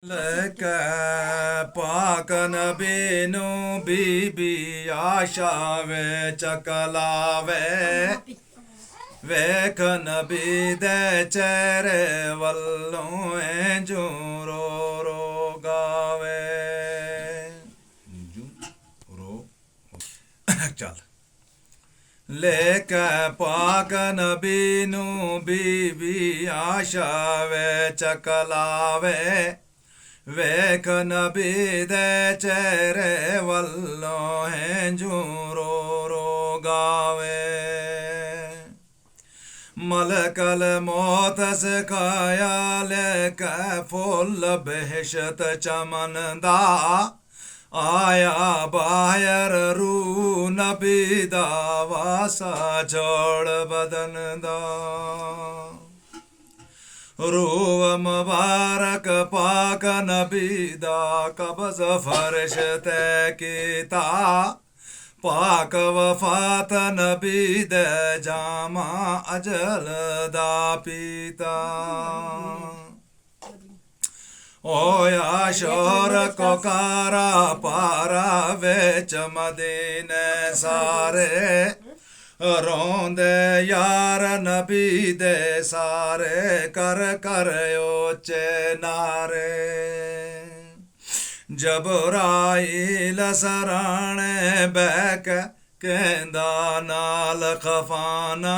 लेके पाक नबी नू बीबी आशा वे चकलावे वेख नबी दे चेहरे वल्लों इंजू रो रो गावे रो चल लेके पाक नबी नू बीबी आशा वे चकलावे वेख नबी दे चेहरे वल्लों इंजू रो रो गावे मलकल मौत सिखाया लेके फुल बेहशत चमन दा आया बाहर रू नबी दा वासा जोड़ बदन दा रूह मुबारक पाक नबी दा कब्ज़ फर्श ते कीता पाक वफात नबी दे जामा अजल दा पीता ओया शोर को कारा पारा वेच मदीने सारे रोंदे यार नबी दे सारे कर कर ओचे नारे जबराइल सराणे बैक कहंदा नाल खफाना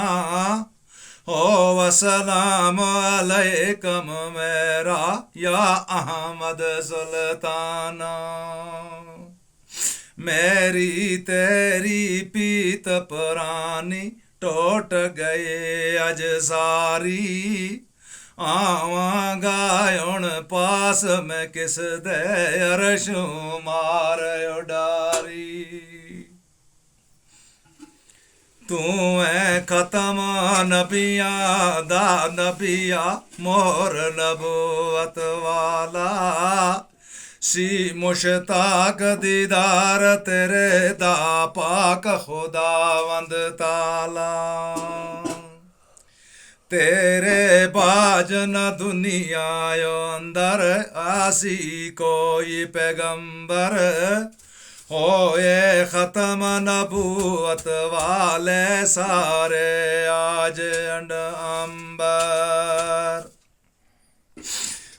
ओ वसलाम अलैकुम मेरा या अहमद सुल्ताना मेरी तेरी पीत पुरानी टोट गए अज सारी आवांगा हुण पास में किस दे अरशों मार उडारी तू है खत्म नबिया दा नबिया मोर नबूवत वाला सी मुश्ताक दीदार तेरे दा पाक खुदावंद ताला तेरे बाज न दुनिया अंदर आसी कोई पैगंबर होए खत्म नबूवत वाले सारे आज अंड अंबर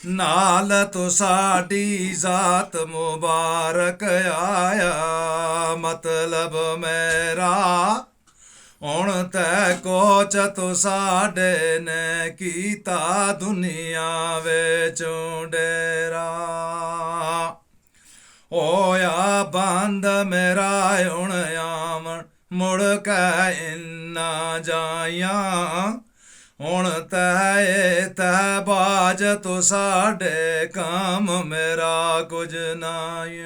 नाल तो साडी जात मुबारक आया मतलब मेरा हुण तै कोच तू साडे ने कीता दुनिया विचों डेरा होया बंद मेरा हुण आवन मुड़ के इन्ना जाया हुण तै बाज तू साडे काम मेरा कुछ नाय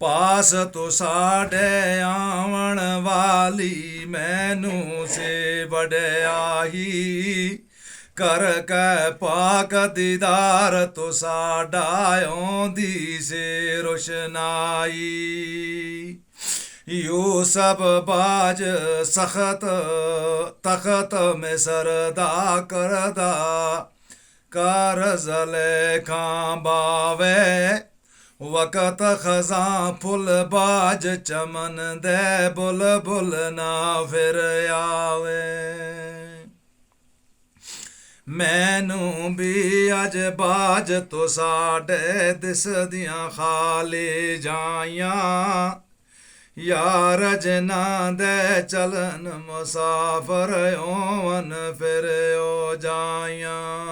पास तू साडे आवन वाली मैनू से वड्याई कर के पाक दीदार तू साडा औंदी से रोशनाई यूसुफ बाज सख्त तख्त में सरदा करदा कर ज़ुलेखा बावे वक़्त खज़ां फुल बाज चमन दे बुल बुल ना फिर आवे मैनू भी अज बाज तो साडे दिसदियां खाली जाइयां यार जना दे चलन मुसाफर ओवन फिर ओ जाइयां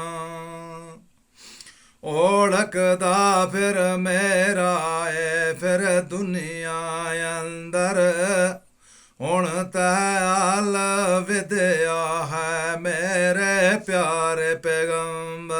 ओढ़कदा फिर मेरा है फिर दुनिया अंदर हुण तैल विद्या है मेरे प्यारे पैगंबर